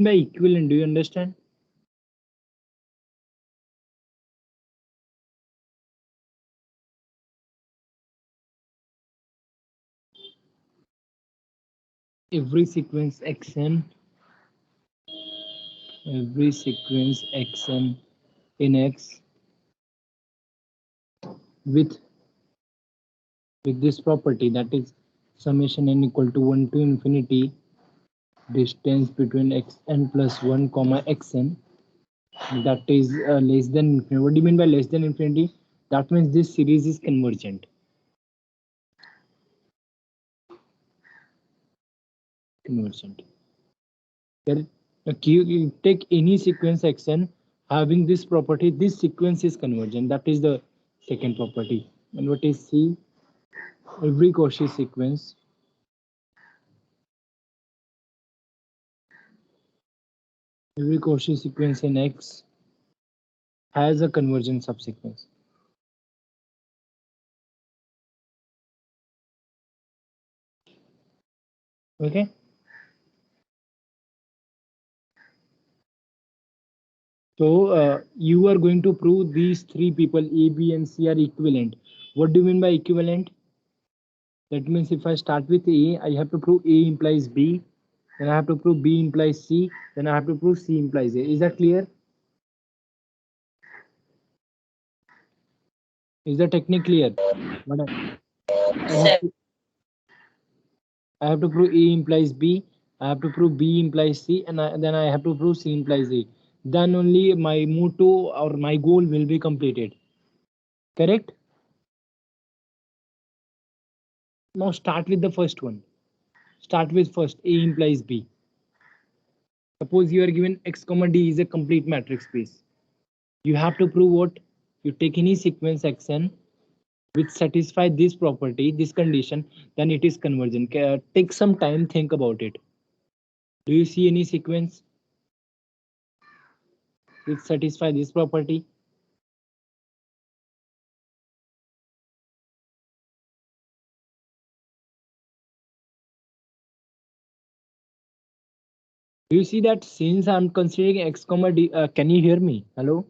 by equivalent, do you understand? Every sequence xn, every sequence xn in X with this property, that is summation n equal to 1 to infinity distance between xn plus 1 comma xn, that is less than infinity. What do you mean by less than infinity? That means this series is convergent. Convergent. There, you take any sequence xn having this property, this sequence is convergent. That is the second property. And what is C? Every Cauchy sequence in X has a convergent subsequence. Okay. So you are going to prove these three people A, B, and C are equivalent. What do you mean by equivalent? That means if I start with A, I have to prove A implies B, then I have to prove B implies C, then I have to prove C implies A. Is that clear? Is the technique clear? What I have to, prove A implies B, I have to prove B implies C, and then I have to prove C implies A. Then only my motto or my goal will be completed. Correct? Now start with the first one. Start with first A implies B. Suppose you are given X comma D is a complete matrix space. You have to prove what? You take any sequence Xn which satisfy this property, this condition, then it is convergent. Take some time, think about it. Do you see any sequence which satisfy this property? Do you see that since I'm considering X comma D, can you hear me? Hello?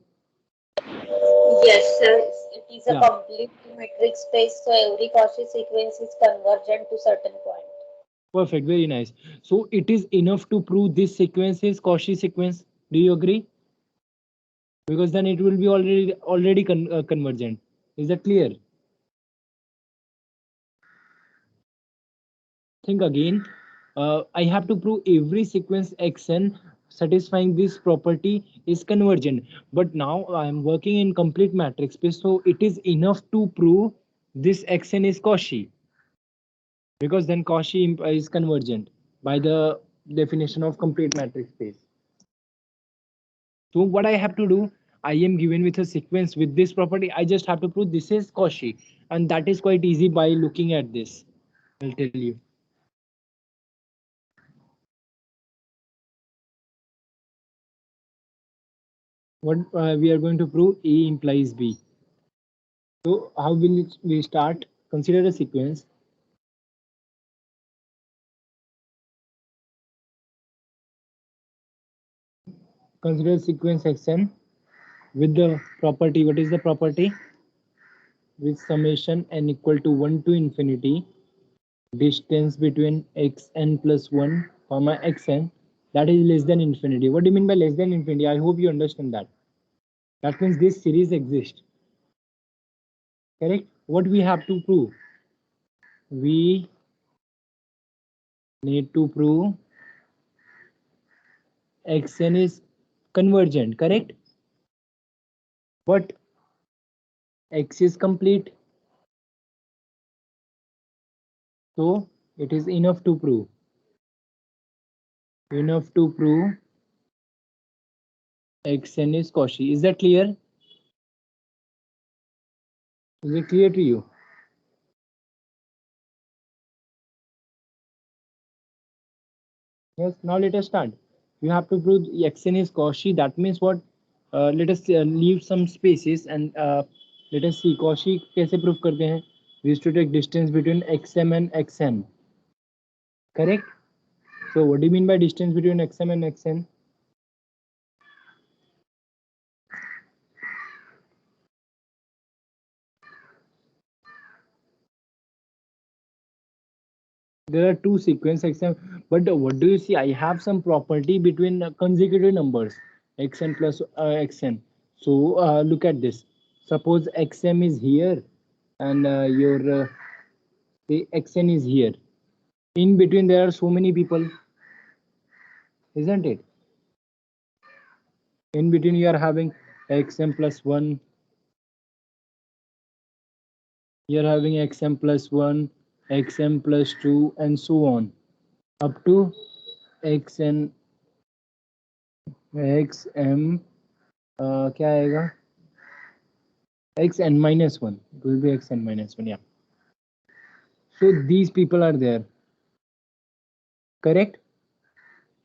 Yes, sir. It is a Yeah, complete metric space, so every Cauchy sequence is convergent to certain point. perfect, very nice. So it is enough to prove this sequence is Cauchy sequence. Do you agree? Because then it will be already convergent. Is that clear? Think again. I have to prove every sequence xn satisfying this property is convergent. But now I am working in complete matrix space, so it is enough to prove this xn is Cauchy, because then Cauchy is convergent by the definition of complete matrix space. So what I have to do, I am given with a sequence with this property. I just have to prove this is Cauchy, and that is quite easy by looking at this. I'll tell you. What we are going to prove, A implies B. So how will we start? Consider a sequence. Consider sequence xn with the property. What is the property? With summation n equal to 1 to infinity distance between xn plus 1 comma xn, that is less than infinity. What do you mean by less than infinity? I hope you understand that. That means this series exists. Correct? What we have to prove? We need to prove xn is convergent. Correct? But X is complete, so it is enough to prove. Xn is Cauchy. Is that clear? Is it clear to you? Yes. Now let us start. You have to prove Xn is Cauchy. That means what? Let us leave some spaces and let us see Cauchy कैसे prove करते हैं? We used to take distance between xm and xn. Correct? So what do you mean by distance between xm and xn? There are two sequence xm, but what do you see? I have some property between consecutive numbers xn plus xn. So look at this. Suppose xm is here and your the xn is here. In between there are so many people, isn't it? In between you are having xm plus 1, you are having xm plus 1, xm plus 2 and so on up to xn xm क्या आएगा xn minus 1. It will be xn minus 1, yeah. So these people are there, correct?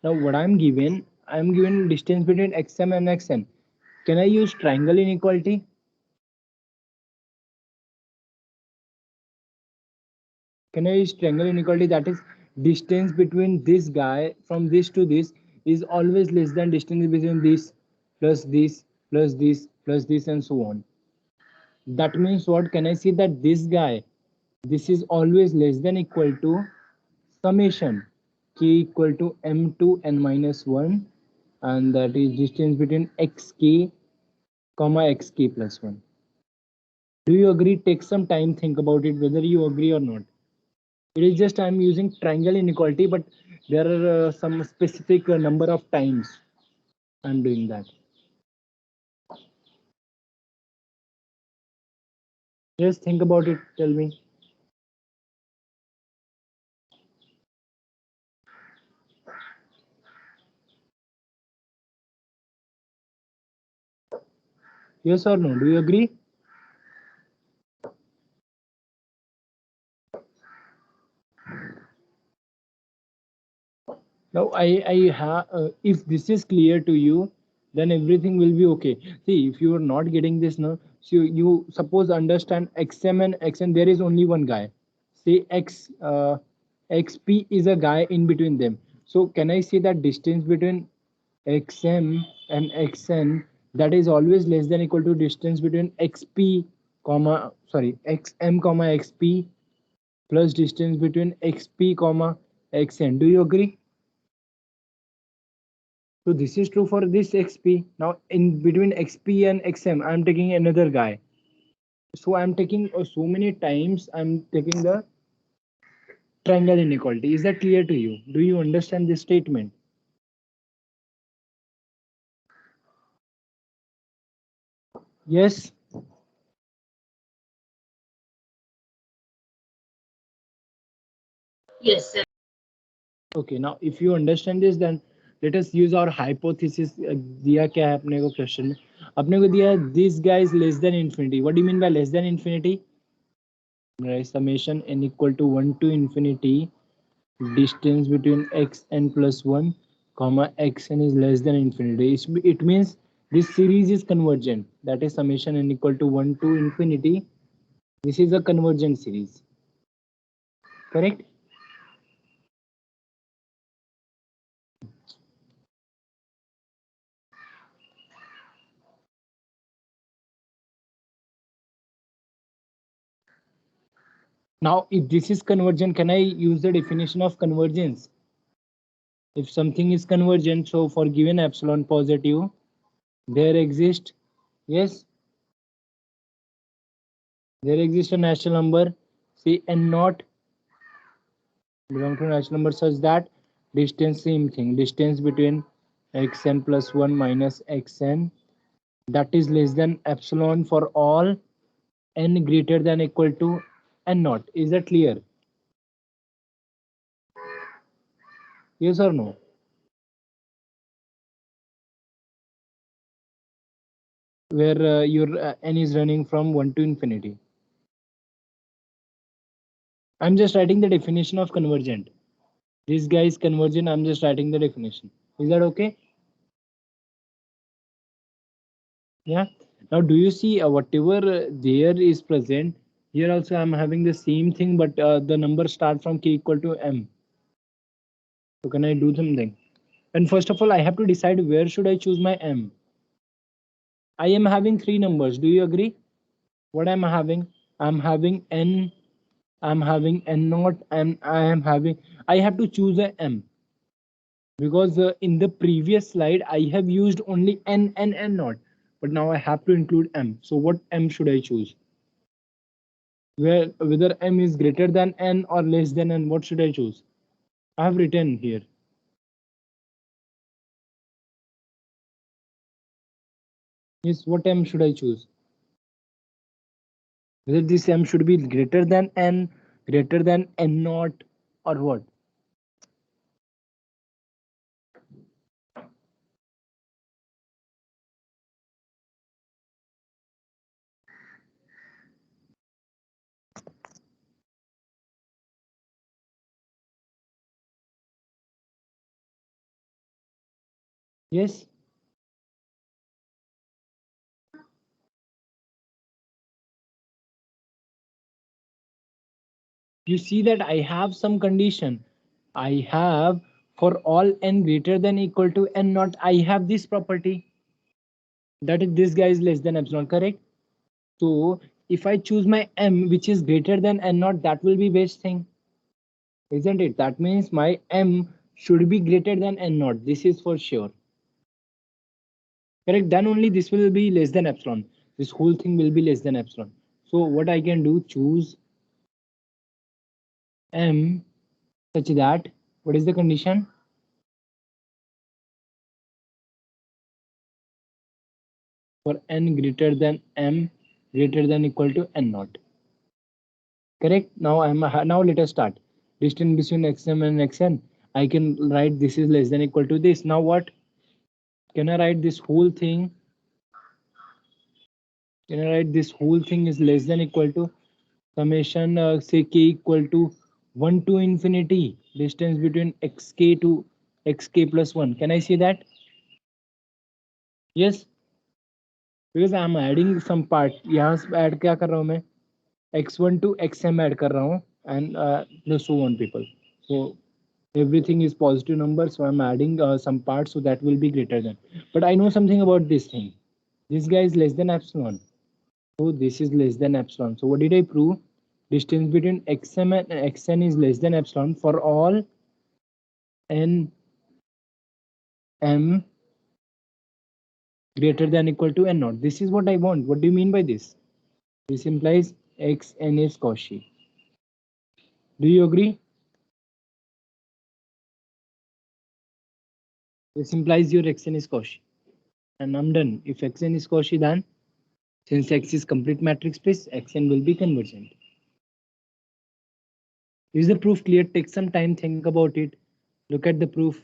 Now what I'm given distance between xm and xn. Can I use triangle inequality? Can I use triangle inequality? That is, distance between this guy from this to this is always less than distance between this plus this plus this plus this and so on. That means what? Can I see that this guy, this is always less than equal to summation k equal to m2 n minus 1, and that is distance between xk comma xk plus 1. Do you agree? Take some time, think about it whether you agree or not. It is just I'm using triangle inequality, but there are some specific number of times I'm doing that. Just think about it, tell me. Yes or no? Do you agree? Now I have if this is clear to you, then everything will be okay. See, if you are not getting this now, so you suppose understand xm and xn, there is only one guy. Say xp is a guy in between them. So can I say that distance between xm and xn, that is always less than equal to distance between xp comma sorry xm comma xp plus distance between xp comma xn. Do you agree? So this is true for this xp. Now in between xp and xm, I'm taking another guy. So I'm taking so many times I'm taking the triangle inequality. Is that clear to you? Do you understand this statement? Yes. Yes, sir. Okay. Now if you understand this, then let us use our hypothesis. दिया क्या है अपने को question में? अपने को दिया this guy is less than infinity. What do you mean by less than infinity? Right, summation n equal to 1 to infinity distance between xn plus 1 comma xn is less than infinity. It means this series is convergent, that is summation n equal to 1 to infinity. This is a convergent series, correct? Now if this is convergent, can I use the definition of convergence? If something is convergent, so for given epsilon positive, there exists, yes, there exists a natural number, say n naught belong to natural number such that distance, same thing, distance between xn plus 1 minus xn, that is less than epsilon for all n greater than equal to n naught. Is that clear? Yes or no? Where your n is running from 1 to infinity. I'm just writing the definition of convergent. This guy is convergent, I'm just writing the definition. Is that okay? Yeah. Now do you see whatever there is present, here also I'm having the same thing, but the number start from k equal to m. So can I do something? And first of all, I have to decide where should I choose my m. I am having three numbers. Do you agree? What am I having? I'm having n, I'm having n naught and I have to choose a m, because in the previous slide I have used only n and n naught, but now I have to include m. So what m should I choose? Whether m is greater than n or less than n, what should I choose? I have written here. Yes, what m should I choose? Whether this m should be greater than n, greater than n naught, or what? Yes. You see that I have some condition. I have for all n greater than equal to n naught, I have this property, that is this guy is less than epsilon, correct? So if I choose my m which is greater than n naught, that will be best thing, isn't it? That means my m should be greater than n naught. This is for sure. Correct? Then only this will be less than epsilon. This whole thing will be less than epsilon. So what I can do, choose m such that, what is the condition? For n greater than m greater than equal to n naught. Correct? Now let us start. Distance between xm and xn. I can write this is less than equal to this. Now what? Can I write this whole thing? Can I write this whole thing is less than equal to summation say k equal to 1 to infinity distance between xk to xk plus 1. Can I see that? Yes, because I am adding some part. यहाँ add क्या कर रहा हूँ मैं? x1 to xm add कर रहा हूँ and plus so on people. So everything is positive number, so I'm adding some parts, so that will be greater than. But I know something about this thing. This guy is less than epsilon. So this is less than epsilon. So what did I prove? Distance between xm and xn is less than epsilon for all n m greater than equal to n naught. This is what I want. What do you mean by this? This implies xn is Cauchy. Do you agree? This implies your xn is Cauchy. And I'm done. If xn is Cauchy, then since x is complete matrix space, xn will be convergent. Is the proof clear? Take some time, think about it. Look at the proof.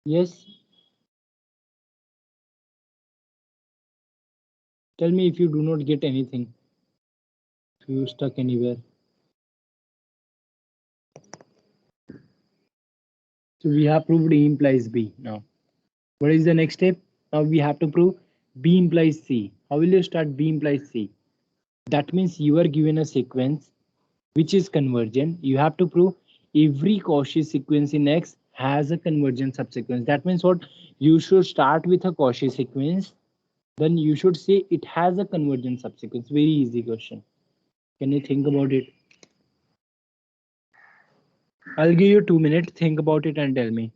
Yes. Tell me if you do not get anything. If you stuck anywhere. So we have proved A implies B now. What is the next step? Now we have to prove B implies C. How will you start B implies C? That means you are given a sequence which is convergent. You have to prove every Cauchy sequence in X has a convergent subsequence. That means what? You should start with a Cauchy sequence. Then you should say it has a convergent subsequence. Very easy question. Can you think about it? I'll give you 2 minutes. Think about it and tell me.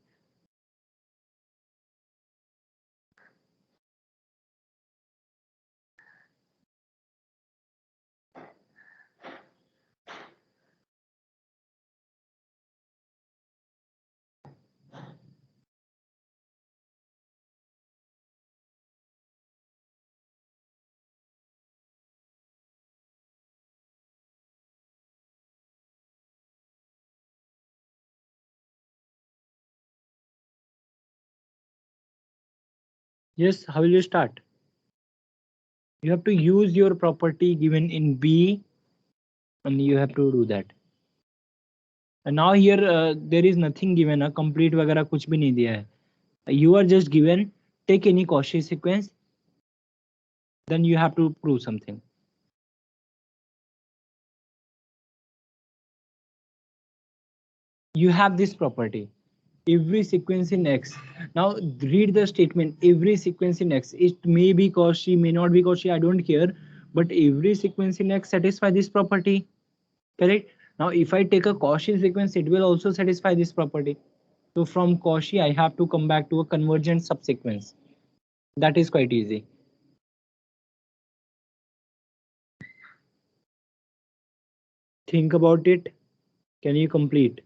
Yes, how will you start? You have to use your property given in B and you have to do that. And now here there is nothing given, a complete वगैरह कुछ भी नहीं दिया है. You are just given take any Cauchy sequence, then you have to prove something. You have this property. Every sequence in X. Now read the statement. Every sequence in X. It may be Cauchy, may not be Cauchy. I don't care. But every sequence in X satisfy this property. Correct. Now if I take a Cauchy sequence, it will also satisfy this property. So from Cauchy, I have to come back to a convergent subsequence. That is quite easy. Think about it. Can you complete?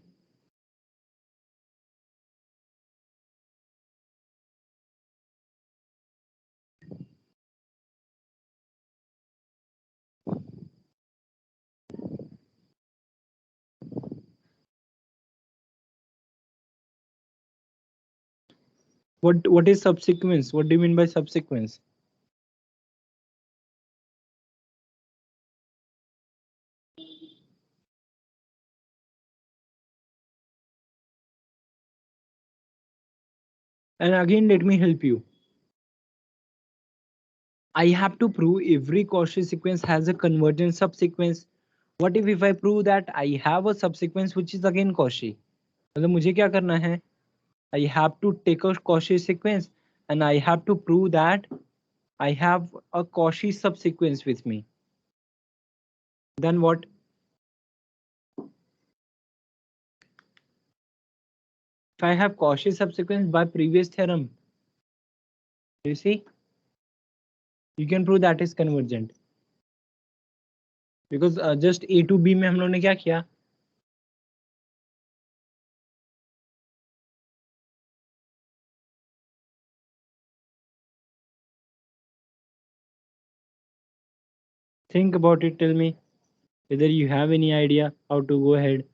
What is subsequence? What do you mean by subsequence? And again, let me help you. I have to prove every Cauchy sequence has a convergent subsequence. What if I prove that I have a subsequence which is again Cauchy? मतलब मुझे क्या करना है? I have to take a Cauchy sequence and I have to prove that I have a Cauchy subsequence with me. Then what? If I have Cauchy subsequence by previous theorem, you see, you can prove that is convergent. Because just A to B में हम लोग ने क्या किया? Think about it. Tell me whether you have any idea how to go ahead.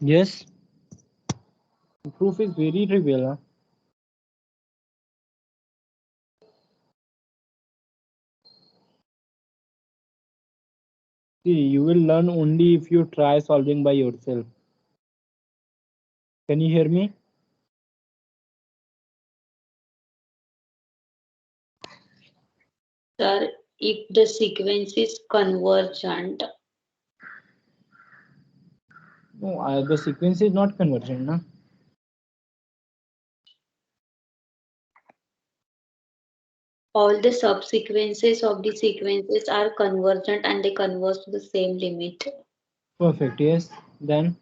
Yes, the proof is very trivial. Huh? See, you will learn only if you try solving by yourself. Can you hear me? Sir, if the sequence is convergent, No, the sequence is not convergent. Na? all the subsequences of the sequences are convergent and they converge to the same limit. Perfect. Yes. Then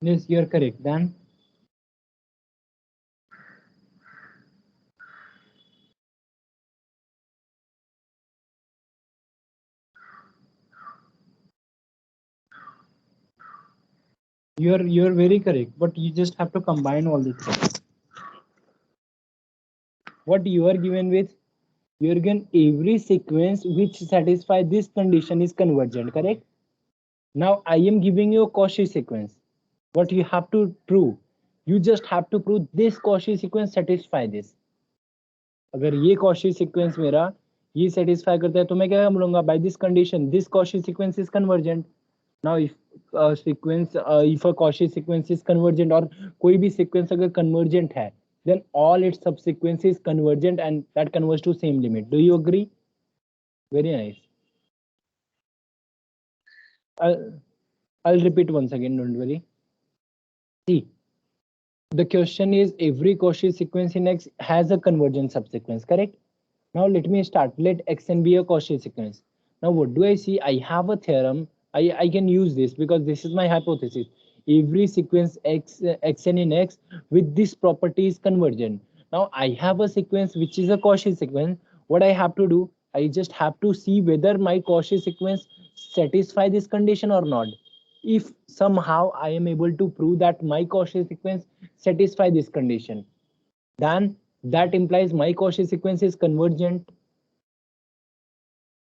yes, you are correct. Then you are very correct. But you just have to combine all the things. What you are given with, you are given every sequence which satisfy this condition is convergent. Correct. Now I am giving you a Cauchy sequence. What you have to prove? You just have to prove this Cauchy sequence satisfy this. अगर ये Cauchy sequence मेरा ये satisfy करता है तो मैं क्या बोलूंगा by this condition this Cauchy sequence is convergent. Now if if a Cauchy sequence is convergent और कोई भी sequence अगर convergent है then all its subsequences convergent and that converges to same limit. Do you agree? Very nice. I'll, I'll repeat once again, don't worry. See, the question is every Cauchy sequence in X has a convergent subsequence, correct? Now let me start. Let Xn be a Cauchy sequence. Now what do I see? I have a theorem. I can use this because this is my hypothesis. Every sequence Xn in X with this property is convergent. Now I have a sequence which is a Cauchy sequence. What I have to do? I just have to see whether my Cauchy sequence satisfy this condition or not. If somehow I am able to prove that my Cauchy sequence satisfy this condition, then that implies my Cauchy sequence is convergent.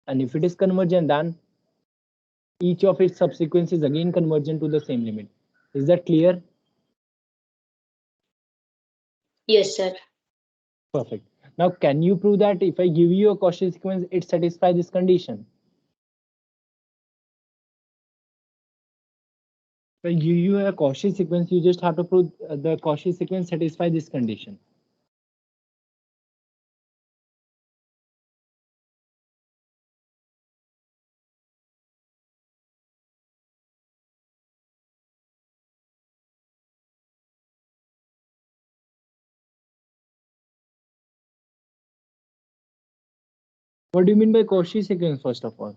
and if it is convergent, then each of its subsequence is again convergent to the same limit. Is that clear? Yes, sir. Perfect. Now, can you prove that if I give you a Cauchy sequence, it satisfies this condition? If I give you a Cauchy sequence, you just have to prove the Cauchy sequence satisfies this condition. What do you mean by Cauchy sequence, first of all?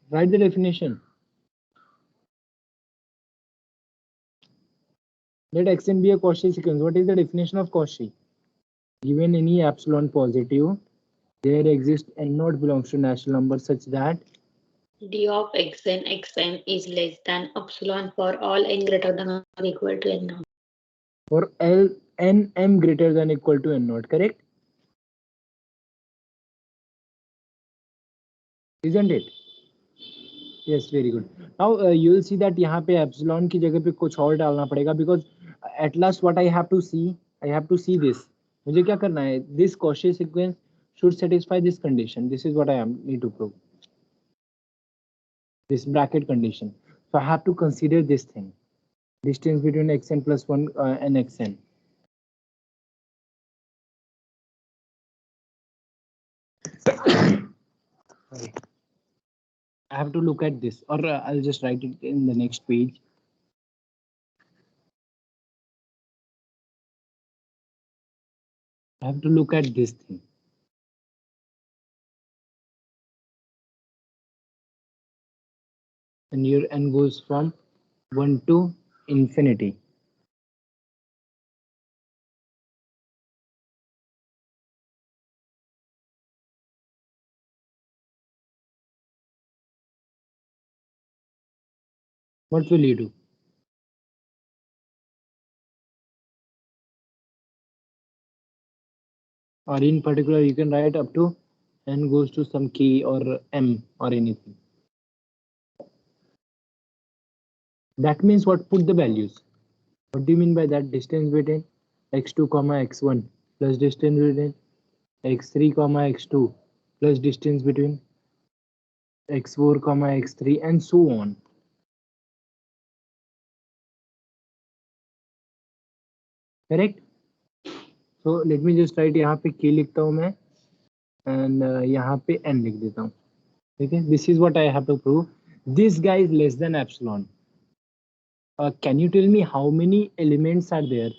Write the definition. Let Xn be a Cauchy sequence. What is the definition of Cauchy? Given any epsilon positive, there exists n naught belongs to natural number such that D of xn xm is less than epsilon for all n greater than or equal to n naught. for L n m greater than equal to n naught, correct? Isn't it? Yes, very good. Now you will see that यहाँ पे epsilon की जगह पे कुछ और डालना पड़ेगा because at last what I have to see this. मुझे क्या करना है? This Cauchy sequence should satisfy this condition. This is what I need to prove. This bracket condition. So I have to consider this thing. Distance between xn plus 1 and xn. Sorry. I have to look at this, or I'll just write it in the next page. I have to look at this thing. And your n goes from 1 to infinity. What will you do? Or in particular, you can write up to n goes to some k or m or anything. That means what? Put the values. What do you mean by that? Distance between x2 comma x1 plus distance between x3 comma x2 plus distance between x4 comma x3 and so on. Correct? So let me just write यहाँ पे k लिखता हूँ मैं and यहाँ पे n लिख देता हूँ. Okay, this is what I have to prove. This guy is less than epsilon. Can you tell me how many elements are there?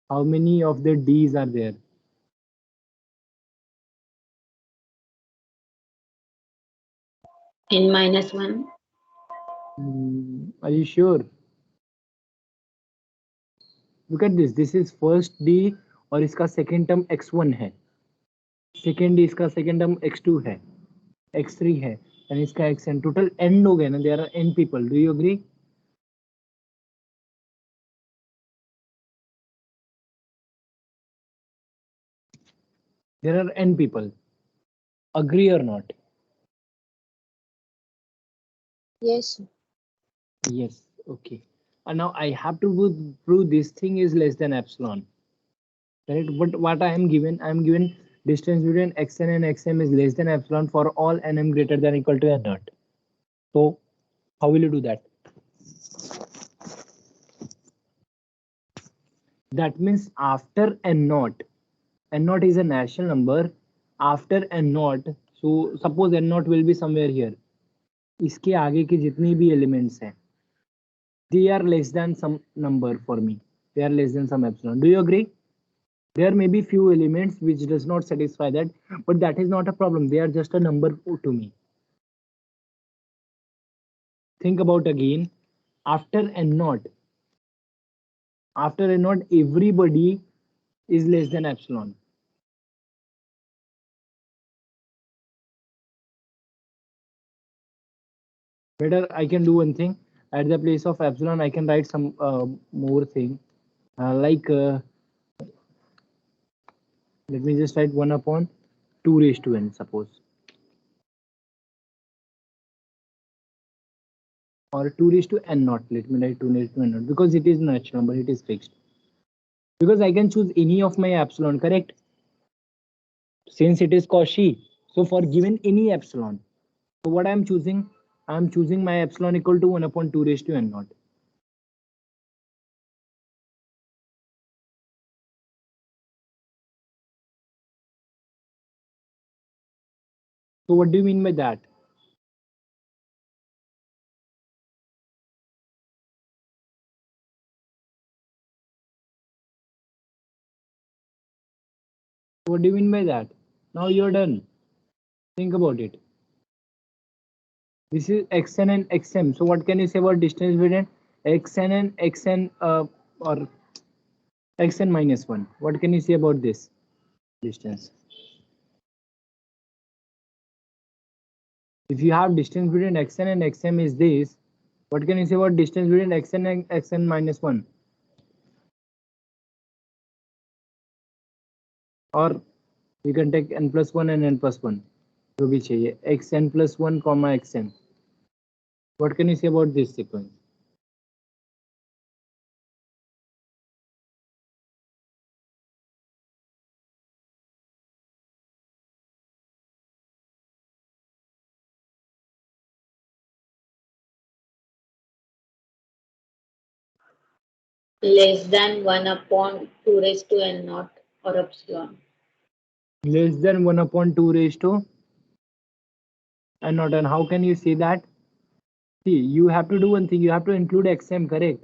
How many of the D's are there? N minus 1. Are you sure? Look at this. This is first D और इसका second term x1 है. Second D इसका second term x2 है. x3 है. And इसका xn. Total n लोग हैं ना. There are n people. Do you agree? There are n people. Agree or not? Yes. Yes. Okay. And now I have to prove this thing is less than epsilon. Correct? But what I am given distance between xn and xm is less than epsilon for all nm greater than equal to n naught. So how will you do that? That means after n naught is a natural number. After n naught, so suppose n naught will be somewhere here. इसके आगे के जितनी भी elements हैं, they are less than some number for me. They are less than some epsilon. Do you agree? There may be few elements which does not satisfy that, but that is not a problem. They are just a number to me. Think about again. After n naught, everybody is less than epsilon. Better I can do one thing. At the place of epsilon, I can write some more thing. Let me just write 1 upon 2 raised to n, suppose, or 2 raised to n naught. Let me write 2 raised to n naught because it is natural number, it is fixed. Because I can choose any of my epsilon, correct? Since it is Cauchy, so for given any epsilon, so what I am choosing? I am choosing my epsilon equal to 1 upon 2 raised to n naught. So what do you mean by that? What do you mean by that? Now you're done. Think about it. This is xn and xm. So what can you say about distance between xn and xn or xn minus 1? What can you say about this distance? If you have distance between xn and xm is this, what can you say about distance between xn and xn minus 1? Or you can take n plus 1 and n plus 1. जो भी चाहिए xn plus 1 comma xn. What can you say about this sequence? Less than 1 upon 2 raised to n naught or epsilon. Less than 1 upon 2 raised to n naught. And how can you say that? See, you have to do one thing. You have to include xm, correct?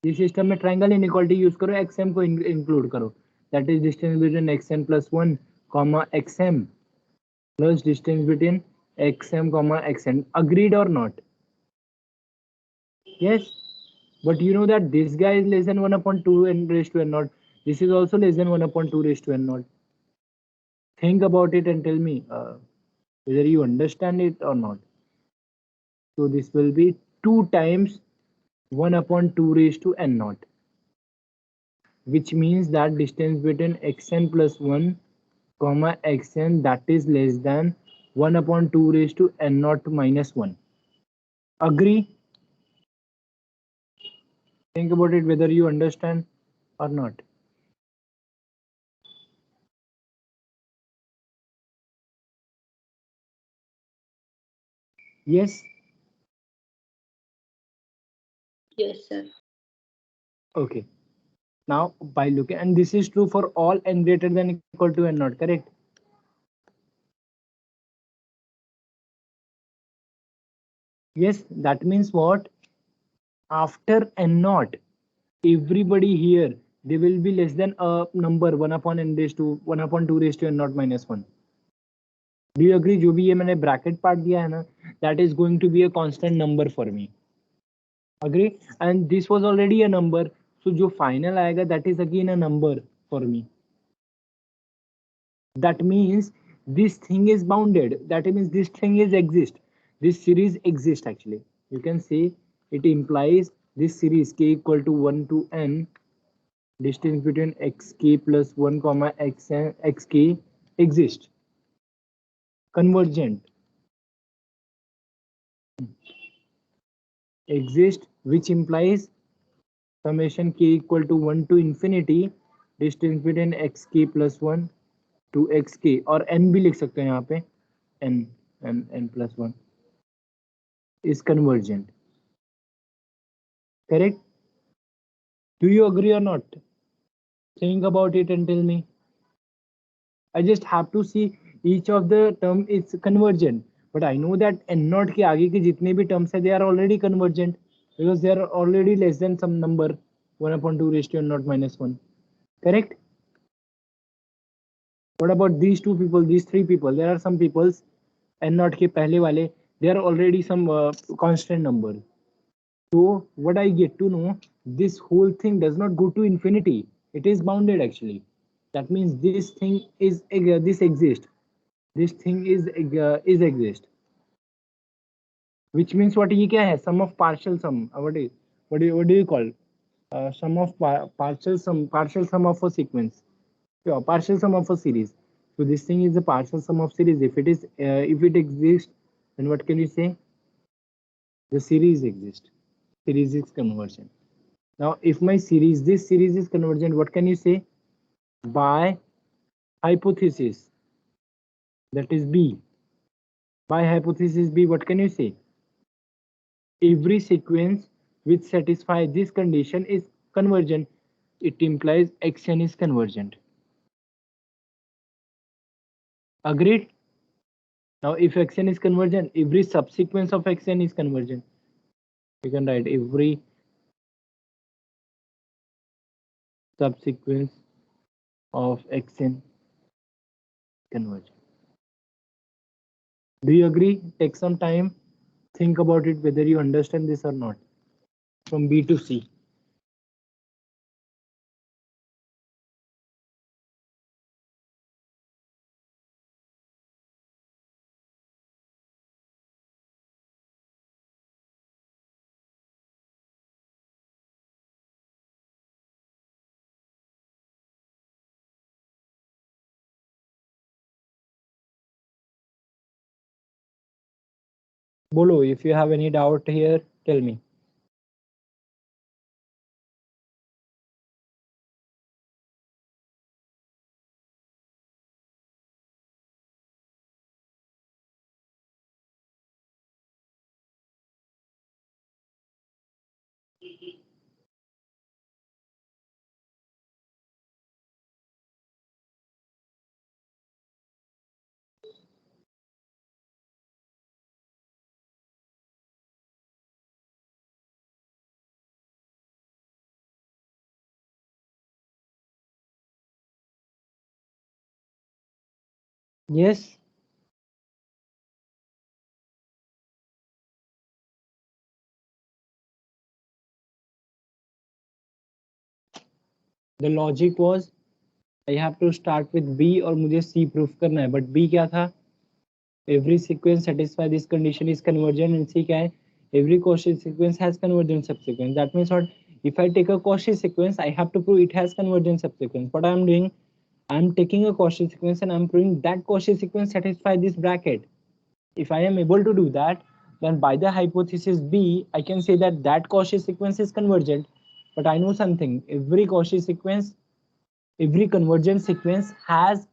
इस system में triangle inequality use करो, xm को include करो. That is distance between xn plus 1 comma xm plus distance between xm comma xn. Agreed or not? Yes. But you know that this guy is less than 1 upon 2 n raised to n naught. This is also less than 1 upon 2 raised to n naught. Think about it and tell me whether you understand it or not. So this will be 2 times 1 upon 2 raised to n naught, which means that distance between xn plus 1 comma xn, that is less than 1 upon 2 raised to n naught minus 1. Agree? Think about it whether you understand or not. Yes? Yes, sir. Okay. Now by looking, and this is true for all n greater than equal to n naught, correct? Yes, that means what? After n naught, everybody here, they will be less than a number 1 upon n raised to 1 upon 2 raised to n naught minus 1. Do you agree? जो भी ये मैंने bracket part दिया है ना, that is going to be a constant number for me. Agree? And this was already a number, so जो final आएगा, that is again a number for me. That means this thing is bounded. That means this thing is exist. This series exists actually. You can say it implies this series k equal to 1 to n, distance between xk plus 1 comma xk exists. Convergent. Exist, which implies summation k equal to 1 to infinity distance between xk plus 1 to xk, और n भी लिख सकते हैं यहाँ पे, n plus 1 is convergent. Correct? Do you agree or not? Think about it and tell me. I just have to see each of the term is convergent, but I know that n naught के आगे के जितने भी terms है, they are already convergent because they are already less than some number 1 upon 2 raised to n naught minus 1. Correct? What about these two people, these three people? There are some peoples n naught के पहले वाले, they are already some constant number. So what I get to know, this whole thing does not go to infinity. It is bounded actually. That means this thing is this exists. This thing is exist. Which means what ये क्या है? Sum of partial sum. What do you call? Sum of partial sum of a sequence. Yeah, partial sum of a series. So this thing is a partial sum of series. If it exists, then what can you say? The series exists. Series is convergent. Now, if this series is convergent, what can you say? By hypothesis, that is B. By hypothesis B, what can you say? Every sequence which satisfies this condition is convergent. It implies Xn is convergent. Agreed? Now, if Xn is convergent, every subsequence of Xn is convergent. You can write every subsequence of Xn convergent. Do you agree? Take some time, think about it whether you understand this or not. From B to C. Bolo, if you have any doubt here, tell me. Yes. The logic was I have to start with B और मुझे C proof करना है. But B क्या था? Every sequence satisfy this condition is convergent, and C क्या है? Every Cauchy sequence has convergent subsequence. That means what? If I take a Cauchy sequence, I have to prove it has convergent subsequence. What I am doing? I am taking a Cauchy sequence and I am proving that Cauchy sequence satisfy this bracket. If I am able to do that, then by the hypothesis B, I can say that that Cauchy sequence is convergent. But I know something. Every Cauchy sequence, every convergent sequence has,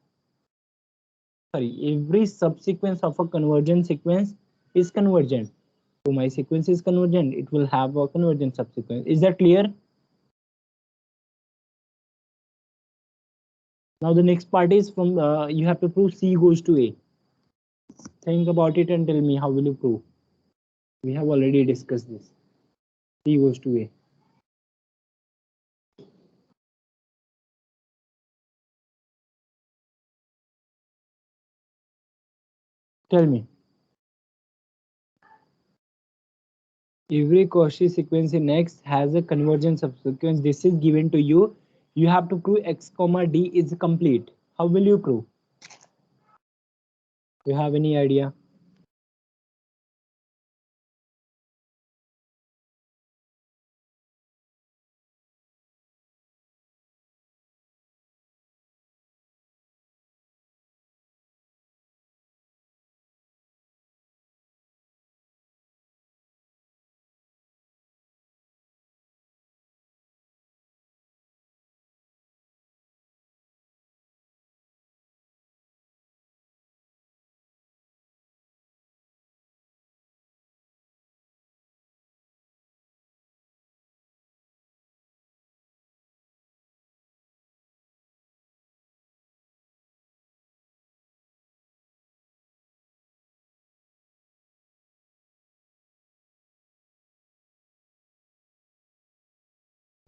every subsequence of a convergent sequence is convergent. So my sequence is convergent. It will have a convergent subsequence. Is that clear? Now the next part is from you have to prove C goes to A. Think about it and tell me how will you prove. We have already discussed this. C goes to A. Tell me. Every Cauchy sequence in X has a convergent subsequence. This is given to you. You have to prove X comma D is complete. How will you prove? Do you have any idea?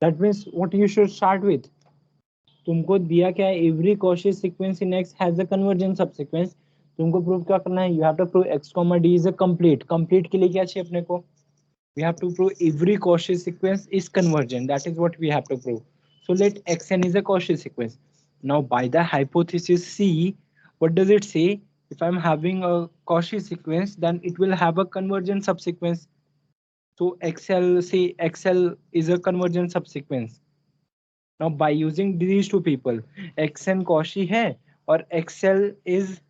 That means what you should start with. तुमको दिया क्या है? Every Cauchy sequence in X has a convergent subsequence. तुमको prove क्या करना है? You have to prove X comma D is a complete. Complete के लिए क्या चाहिए अपने को? We have to prove every Cauchy sequence is convergent. That is what we have to prove. So let Xn is a Cauchy sequence. Now by the hypothesis C, what does it say? If I'm having a Cauchy sequence, then it will have a convergent subsequence. So XL is a convergent subsequence. Now by using these two people, Xn Cauchy है or XNL is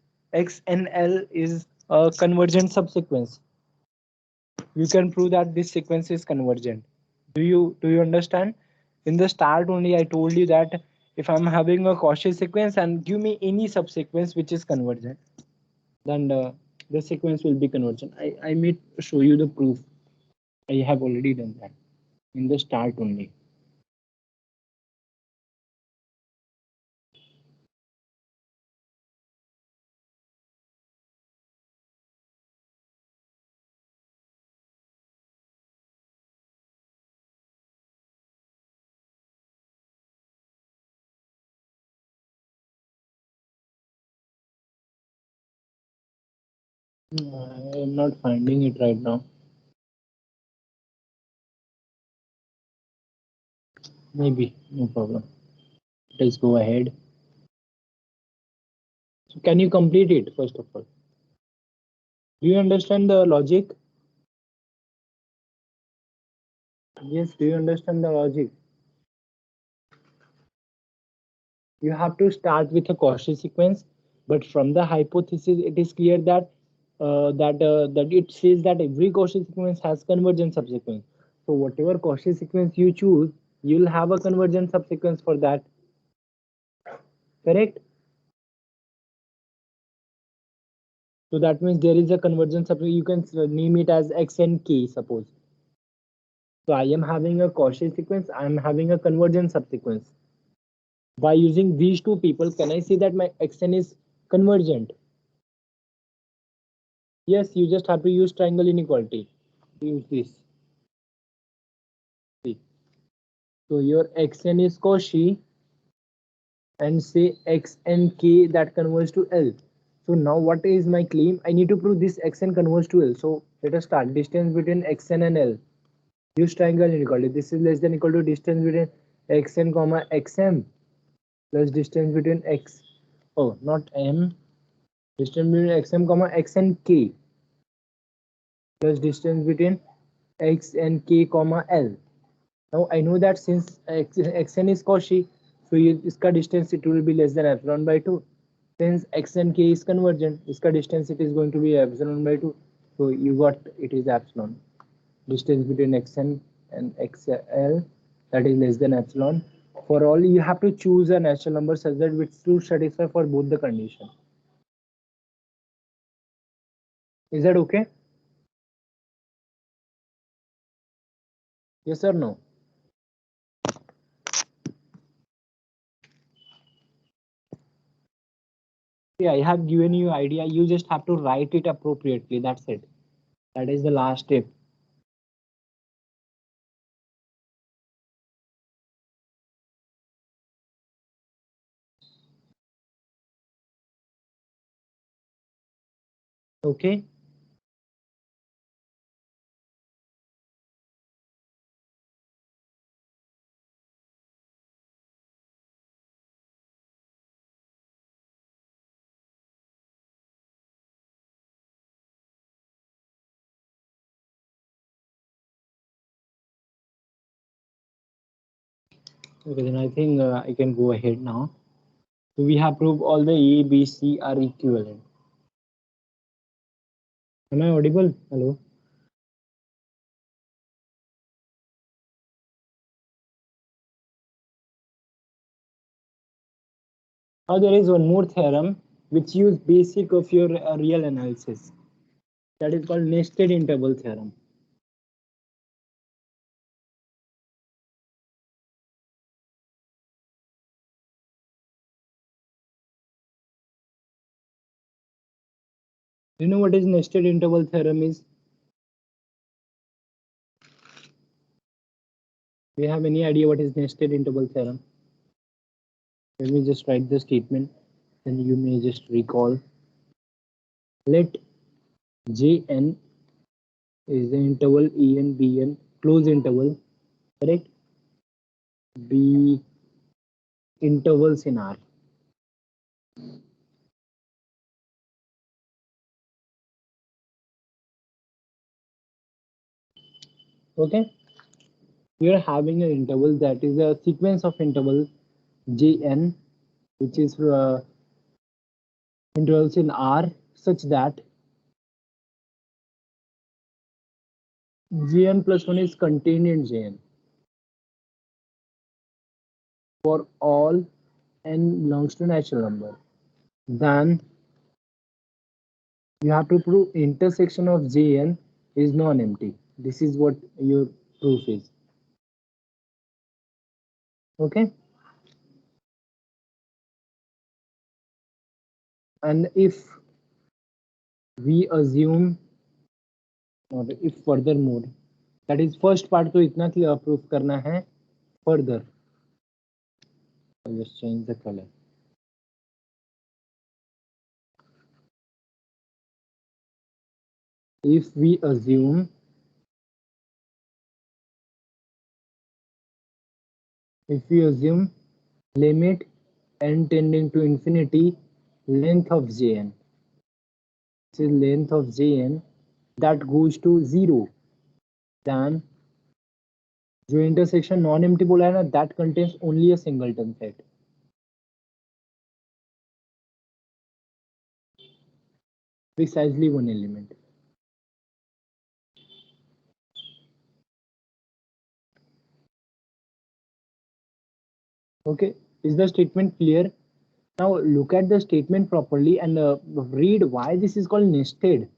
a convergent subsequence. You can prove that this sequence is convergent. Do you understand? In the start only I told you that if I'm having a Cauchy sequence and give me any subsequence which is convergent, then the sequence will be convergent. I may show you the proof. I have already done that in the start only. I am not finding it right now. Maybe, no problem. Let's go ahead. So can you complete it first of all? Do you understand the logic? Yes, do you understand the logic? You have to start with a Cauchy sequence, but from the hypothesis, it is clear that that it says that every Cauchy sequence has convergent subsequence. So whatever Cauchy sequence you choose, you'll have a convergent subsequence for that. Correct? So that means there is a convergent subsequence. You can name it as X and K, suppose. So I am having a Cauchy sequence. I am having a convergent subsequence. By using these two people, can I say that my Xn is convergent? Yes, you just have to use triangle inequality. Use this. See. So your Xn is Cauchy and say X and K that converge to L. So now what is my claim? I need to prove this Xn converge to L. So let us start. Distance between Xn and L. Use triangle inequality. This is less than equal to distance between Xn comma Xm plus distance between X. Oh, not M. Distance between Xm comma X and K plus distance between X and K comma L. Now I know that since xn is Cauchy, so इसका distance it will be less than epsilon by 2. Since x and k is convergent, इसका distance it is going to be epsilon by 2. So you got it is epsilon. Distance between xn and xl, that is less than epsilon. For all you have to choose a natural number such that which to satisfy for both the condition. Is that okay? Yes or no? Yeah, I have given you idea. You just have to write it appropriately. That's it. That is the last step. Okay. Okay, then I think I can go ahead now. So we have proved all the A, B, C are equivalent. Am I audible? Hello. Now there is one more theorem which use basic of your real analysis. That is called nested interval theorem. Do you know what is nested interval theorem is? Do you have any idea what is nested interval theorem? Let me just write the statement, then you may just recall. Let Jn is the interval En, Bn, closed interval, correct? Be intervals in R. Okay, we are having an interval that is a sequence of interval Jn, which is intervals in R such that Gn plus 1 is contained in Jn for all n belongs to natural number. Then you have to prove intersection of Jn is non-empty. This is what your proof is. Okay. And if we assume, or if furthermore, that is first part तो इतना clear proof करना है. Further, I'll just change the color. If we assume limit n tending to infinity length of Jn, this is length of Jn that goes to 0, then जो intersection non-empty बोला है ना, that contains only a singleton set. Precisely one element. Okay, is the statement clear? Now look at the statement properly and read why this is called nested.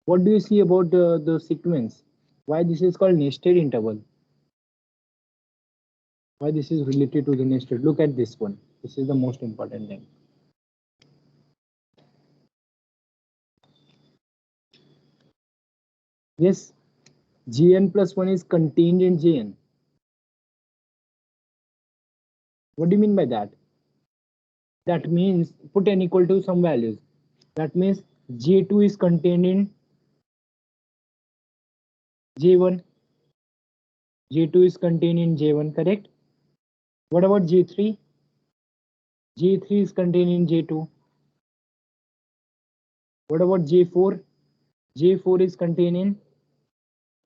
What do you see about the sequence? Why this is called nested interval? Why this is related to the nested? Look at this one. This is the most important thing. Yes, Gn plus 1 is contained in Jn. What do you mean by that? That means put n equal to some values. That means J2 is contained in J1. J2 is contained in J1, correct? What about J3? J3 is contained in J2. What about J4? J4 is contained in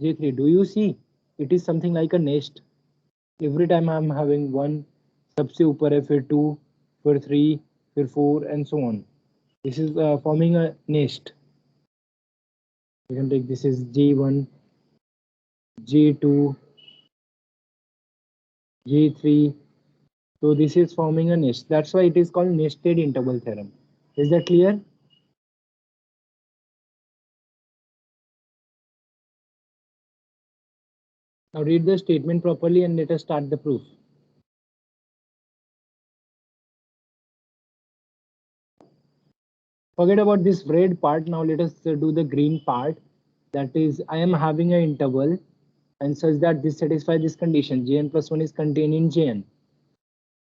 J3. Do you see? It is something like a nest. Every time I'm having one, सबसे ऊपर है, फिर 2, फिर 3, फिर 4, and so on. This is forming a nest. You can take this is J1, J2, J3. So this is forming a nest. That's why it is called nested interval theorem. Is that clear? Now read the statement properly and let us start the proof. Forget about this red part. Now let us do the green part. That is, I am having an interval and such that this satisfies this condition. Jn plus 1 is contained in Jn.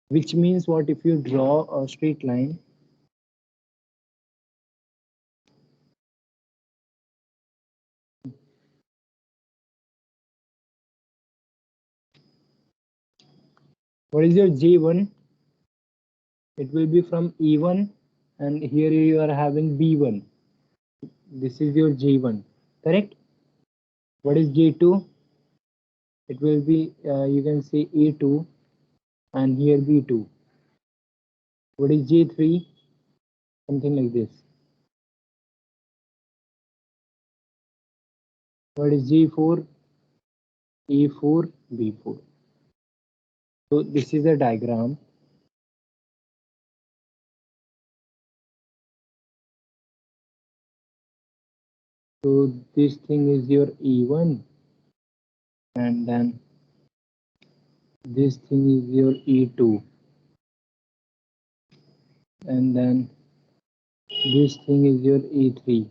Which means what? If you draw a straight line, what is your J1? It will be from E1 and here you are having B1. This is your J1, correct? What is J2? It will be, you can say A2 and here B2. What is J3? Something like this. What is J4? A4, B4. So this is a diagram. So this thing is your E1 and then this thing is your E2 and then this thing is your E3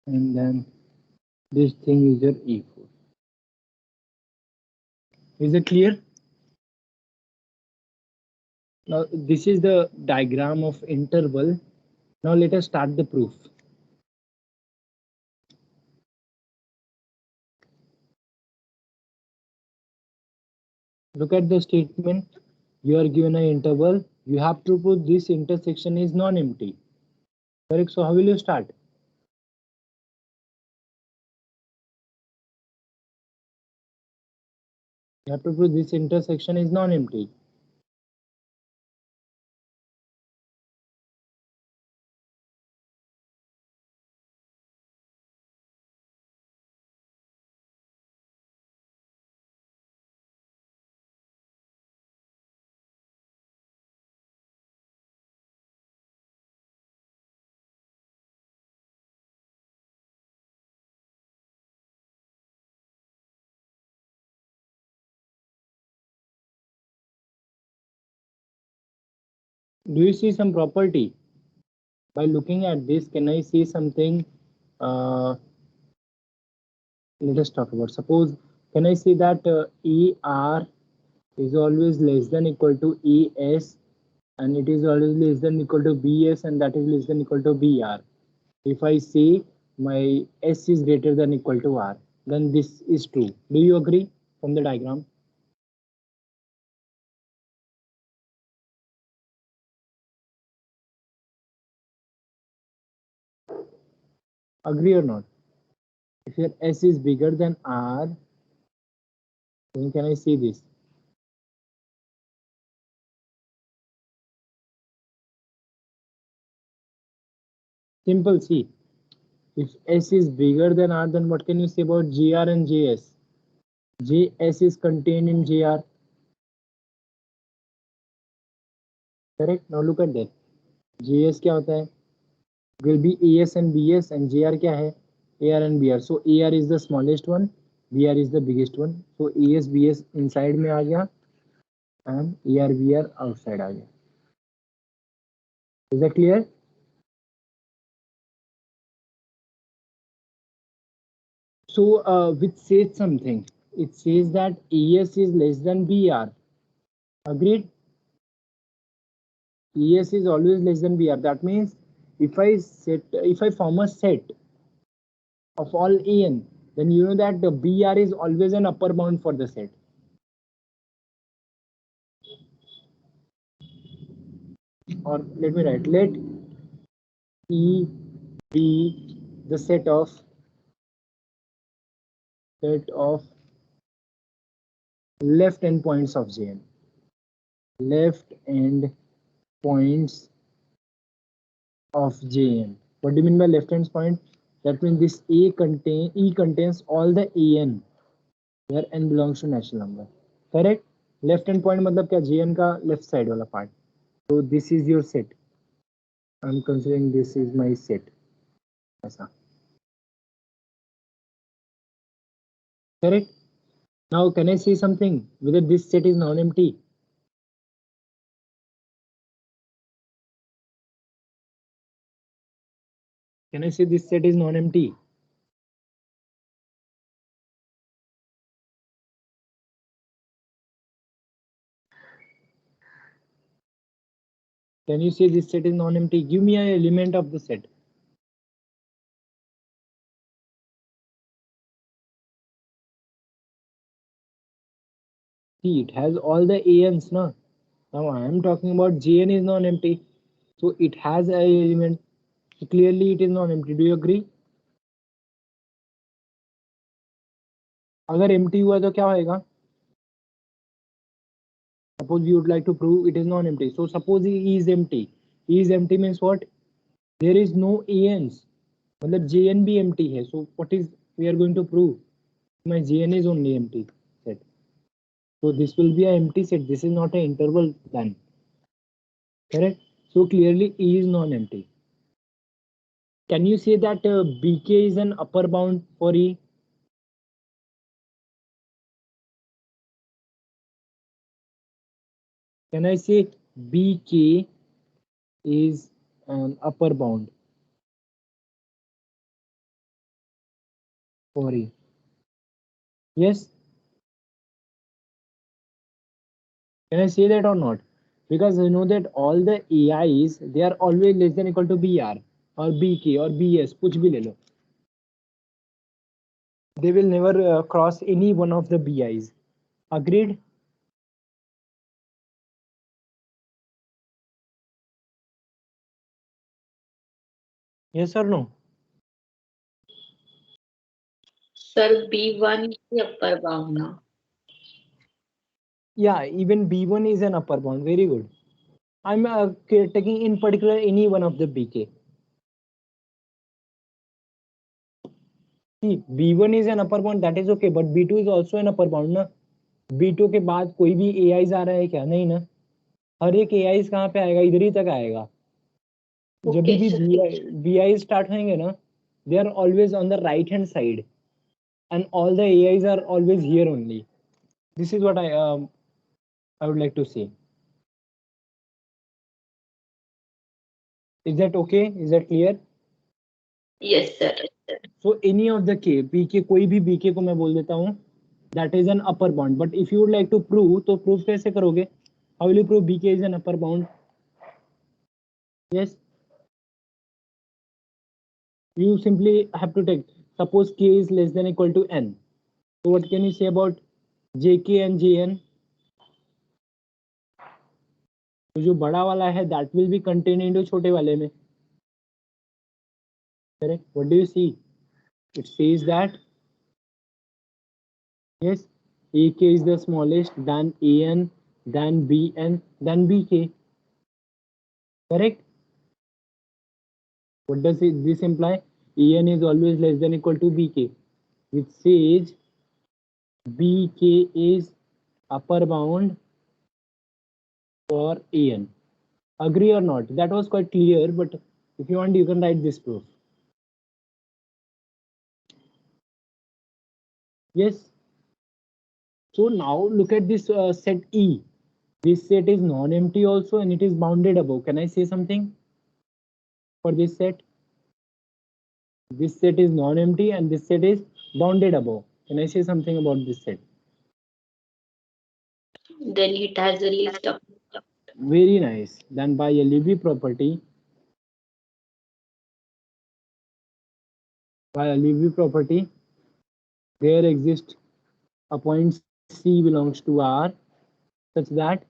and then this thing is your E4. Is it clear? Now this is the diagram of interval. Now let us start the proof. Look at the statement. You are given an interval. You have to prove this intersection is non-empty. Correct? So how will you start? You have to prove this intersection is non-empty. Do you see some property? By looking at this, can I see something? Let us talk about, suppose, can I say that ER is always less than equal to ES, and it is always less than equal to BS, and that is less than equal to BR. If I say my S is greater than equal to R, then this is true. Do you agree from the diagram? Agree or not? If your S is bigger than R, then can I say this? Simple, see. If S is bigger than R, then what can you say about GR and JS? JS is contained in JR. Correct? Now look at that. JS क्या होता है? Will be AS and BS, and JR क्या है? AR and BR. So AR is the smallest one, BR is the biggest one. So AS BS inside में आ गया and AR BR outside आ गया. Is that clear? So which says something. It says that AS is less than BR. Agreed? ES is always less than BR. That means if I form a set of all AN, then you know that the BR is always an upper bound for the set. Or let me write, let E be the set of left end points of Jn. Left end points of Jn. What do you mean by left hand point? That means this E contains all the AN where n belongs to natural number. Correct? Left hand point मतलब क्या? Jn का left side वाला part. So this is your set. I'm considering this is my set. ऐसा. Correct? Now can I say something whether this set is non-empty? Can I say this set is non-empty? Can you say this set is non-empty? Give me an element of the set. See, it has all the ANs, no? Now I am talking about Jn is non-empty. So it has an element. So clearly it is non-empty. Do you agree? अगर empty हुआ तो क्या होएगा? Suppose you would like to prove it is non-empty. So suppose E is empty. E is empty means what? There is no ANs. मतलब Jn भी empty है. So what is we are going to prove? My Jn is only empty set. So this will be an empty set. This is not an interval plan. Correct? So clearly E is non-empty. Can you say that BK is an upper bound for E? Can I say BK is an upper bound for E? Yes? Can I say that or not? Because you know that all the AIs, they are always less than equal to BR or BK or BS, कुछ भी ले लो. They will never cross any one of the BIs. Agreed? Yes or no? Sir, B1 is the upper bound now. Yeah, even B1 is an upper bound. Very good. I'm taking in particular any one of the BK. See, B1 is an upper bound, that is okay, but B2 is also an upper bound ना. B2 के बाद कोई भी AIs आ रहा है क्या? नहीं ना. हर एक AIs कहाँ पे आएगा? इधर ही तक आएगा. जब Okay, भी sir. BI स्टार्ट होंगे ना, they are always on the right hand side and all the AIs are always here only. This is what I would like to say. Is that okay? Is that clear? Yes, sir. So any of the k, pk, कोई भी bk को मैं बोल देता हूँ that is an upper bound. But if you would like to prove, तो prove कैसे करोगे? How will you prove bk is an upper bound? Yes, you simply have to take, suppose k is less than equal to n. So what can you say about jk and jn? तो जो बड़ा वाला है that will be contained into छोटे वाले में. Correct? What do you see? It says that yes, ak is the smallest, then an, then bn, then bk. Correct? What does this imply? En is always less than equal to bk, which says bk is upper bound for an. Agree or not? That was quite clear, but if you want, you can write this proof. Yes. So now look at this set E. This set is non-empty also, and it is bounded above. Can I say something for this set? This set is non-empty and this set is bounded above. Can I say something about this set? Then it has a list of. Very nice. Then by a Levy property, there exists a point C belongs to R such that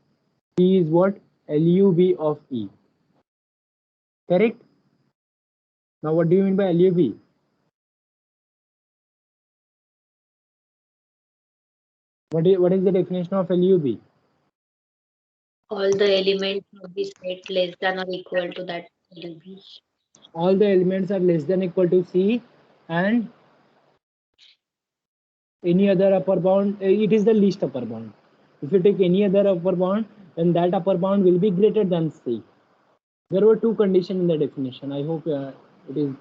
C is what? LUB of E. Correct? Now what do you mean by LUB? What is the definition of LUB? All the elements of the set less than or equal to that will be. All the elements are less than equal to C and any other upper bound, it is the least upper bound. If you take any other upper bound, then that upper bound will be greater than C. There were two conditions in the definition. I hope it is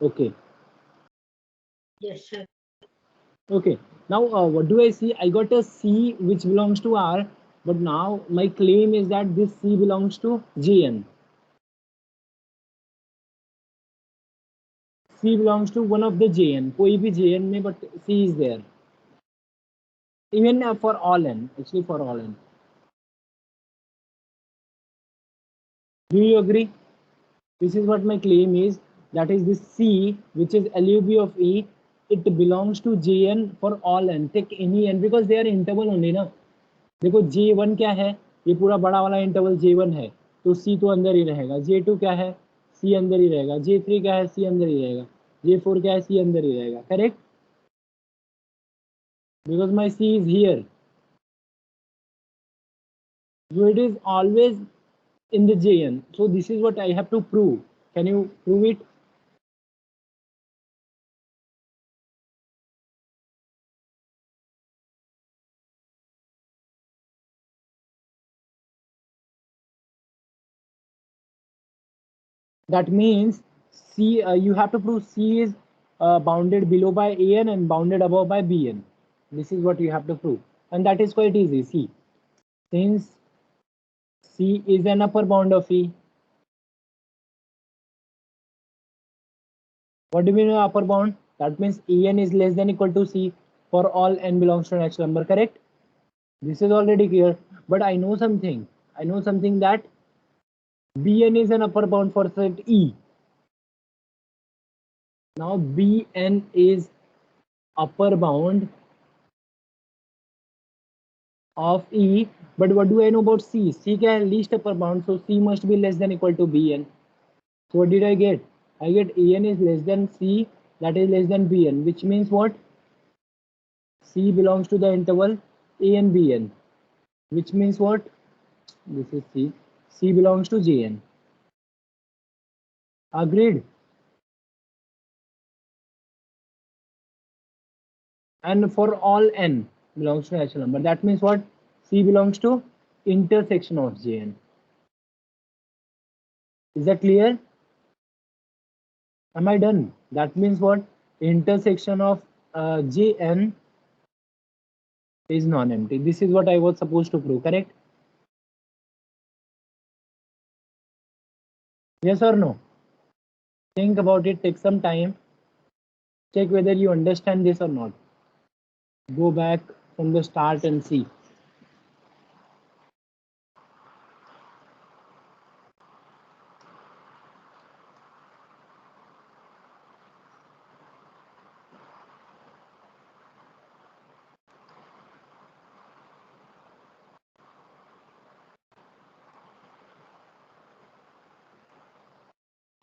okay. Yes, sir. Okay. Now what do I see? I got a C which belongs to R, but now my claim is that this C belongs to Jn. C belongs to one of the Jn. कोई भी Jn में, but C is there. Even for all n, actually for all n. Do you agree? This is what my claim is. That is this C, which is LUB of E. It belongs to Jn for all n. Take any n because they are interval only ना. देखो J1 क्या है? ये पूरा बड़ा वाला interval J1 है, तो C तो अंदर ही रहेगा. J2 क्या है? C अंदर ही रहेगा. J3 क्या है? C अंदर ही रहेगा. J4 क्या है? C अंदर ही रहेगा. Correct? Because my C is here. So it is always in the Jn. So this is what I have to prove. Can you prove it? That means C, you have to prove C is bounded below by An and bounded above by Bn. This is what you have to prove, and that is quite easy. See, since C is an upper bound of E, what do you mean by upper bound? That means En is less than equal to C for all n belongs to a natural number. Correct? This is already clear. But I know something. I know something that Bn is an upper bound for set E. Now Bn is upper bound of E, but what do I know about C? C can least upper bound, so C must be less than equal to Bn. So what did I get? I get An is less than C, that is less than Bn, which means what? C belongs to the interval A and Bn, which means what? This is C. C belongs to Jn. Agreed? And for all n belongs to natural number, that means what? C belongs to intersection of Jn. Is that clear? Am I done? That means what? Intersection of Jn is non-empty. This is what I was supposed to prove, correct? Yes or no? Think about it, take some time, check whether you understand this or not. Go back from the start and see.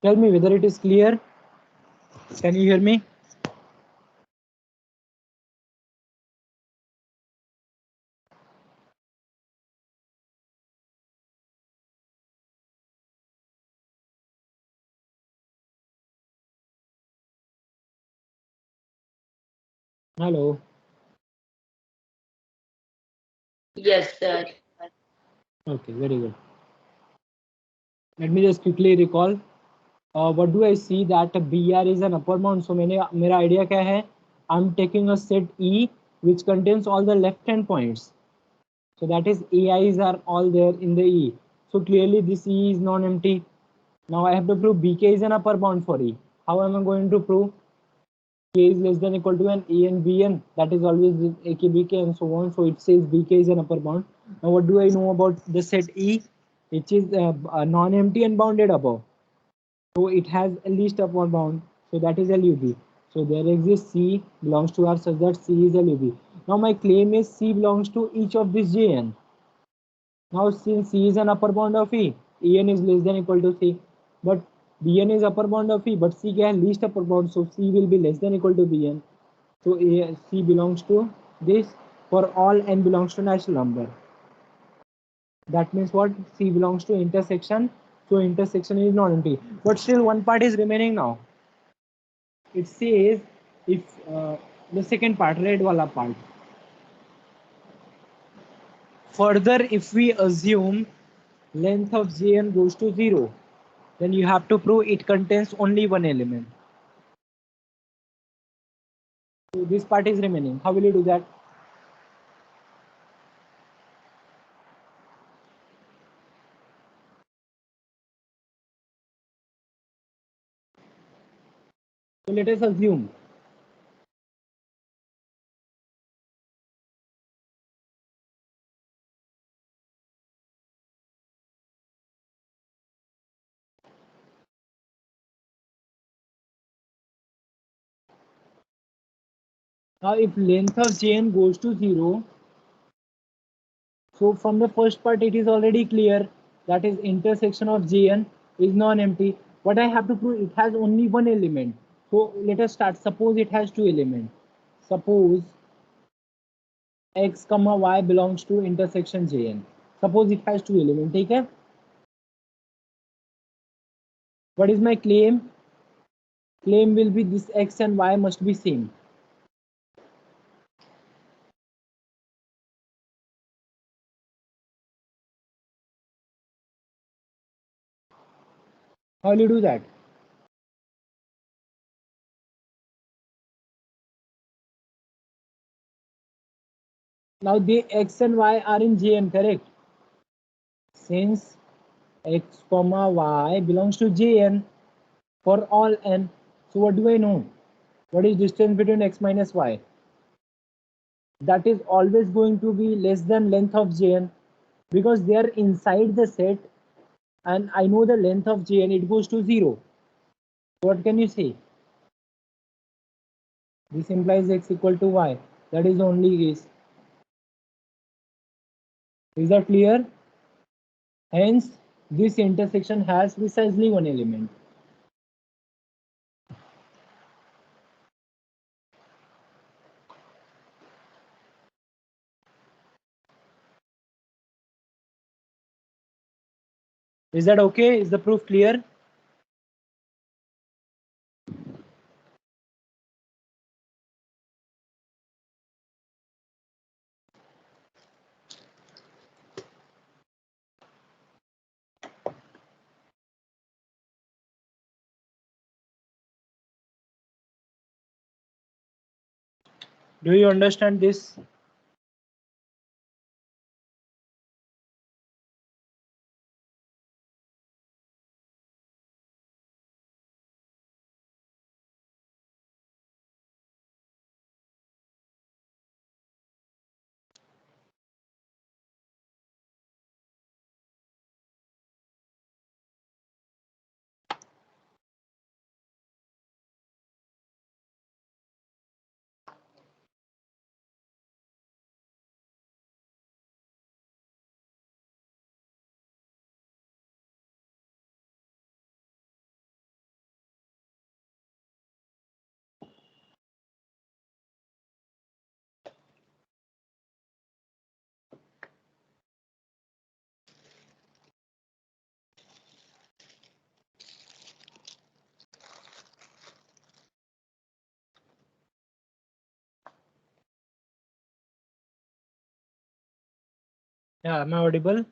Tell me whether it is clear. Can you hear me? Hello. Yes, sir. Okay, very good. Let me just quickly recall. What do I see that BR is an upper bound? So मेरा idea क्या है? I'm taking a set E which contains all the left hand points. So that is AIs are all there in the E. So clearly this E is non-empty. Now I have to prove BK is an upper bound for E. How am I going to prove? K is less than equal to an A and Bn. That is always with AK, BK and so on. So it says BK is an upper bound. Now what do I know about the set E? Which is non-empty and bounded above. So it has a least upper bound. So that is LUB. So there exists C belongs to R such that C is LUB. Now my claim is C belongs to each of these Jn. Now since C is an upper bound of E, En is less than equal to C. But Bn is upper bound of E, but C can least upper bound, so C will be less than equal to Bn. So C belongs to this for all n belongs to natural number. That means what? C belongs to intersection. So intersection is non-empty. But still one part is remaining now. It says if the second part, red wala part. Further, if we assume length of Jn goes to 0, then you have to prove it contains only one element. So this part is remaining. How will you do that? So let us assume now if length of Jn goes to 0, so from the first part it is already clear that is intersection of Jn is non-empty. What I have to prove, it has only one element. So let us start. Suppose it has two elements. Suppose x comma y belongs to intersection Jn. Suppose it has two elements. Okay? What is my claim? Claim will be this x and y must be same. How will you do that? Now the x and y are in Jn, correct? Since x comma y belongs to Jn for all n. So what do I know? What is distance between x minus y? That is always going to be less than length of Jn because they are inside the set and I know the length of Jn, it goes to 0. What can you say? This implies x equal to y. That is the only case. Is that clear? Hence, this intersection has precisely one element. Is that okay? Is the proof clear? Do you understand this? Yeah, am I audible?